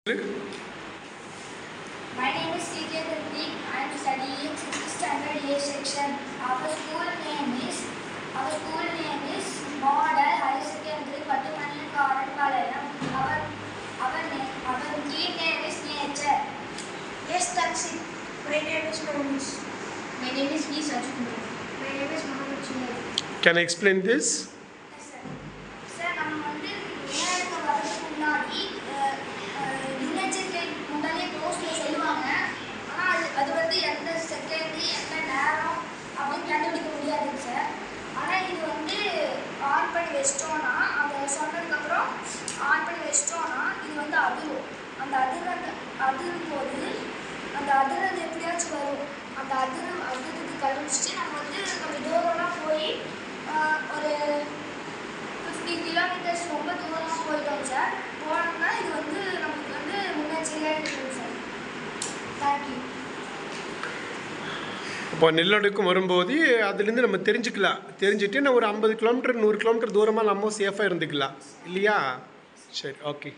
My name is C.K. Pratik. I am studying 6th standard A section. Our school name is Model Higher Secondary Pattumani Karatpalayam. Our key name is Nature. Yes, that's it. My name is Monish. My name is V. Sajukumar. My name is Mohammed Chinayi. Can I explain this? Yes, sir. Sir, நம்ம வந்து நேரத்துக்கு வரதுக்கு முன்னாடி United முதல்ல க்ளோஸில் சொல்லுவாங்க. ஆனால் அது வந்து எந்த செகண்டு எந்த நேரம் அப்படின்னு கண்டுபிடிக்க முடியாதுங்க சார். ஆனால் இது வந்து ஆன் பண்ணி வச்சிட்டோன்னா அதை சொன்னதுக்கப்புறம் ஆன் பண்ணி வச்சிட்டோன்னா இது வந்து அதிரும். அந்த அதிரும் போது அந்த அதிர்றது எப்படியாச்சும் வரும். அந்த அதிர்றது கண்டுபிடிச்சிட்டு நம்ம வந்து கொஞ்சம் தூரம்லாம் போய் ஒரு 50 கிலோமீட்டர்ஸ் ரொம்ப தூரமாக போயிட்டோம் சார். போனோம்னா இது வந்து நமக்கு வந்து முன்னெச்சரிக்கையாக இருக்குது சார். தேங்க்யூ. இப்போ நிலநடுக்கம் வரும்போது அதுலேருந்து நம்ம தெரிஞ்சுட்டு நான் ஒரு 50 கிலோமீட்டர் 100 கிலோமீட்டர் தூரமாக நம்ம சேஃபாக இருந்துக்கலாம் இல்லையா? சரி, ஓகே.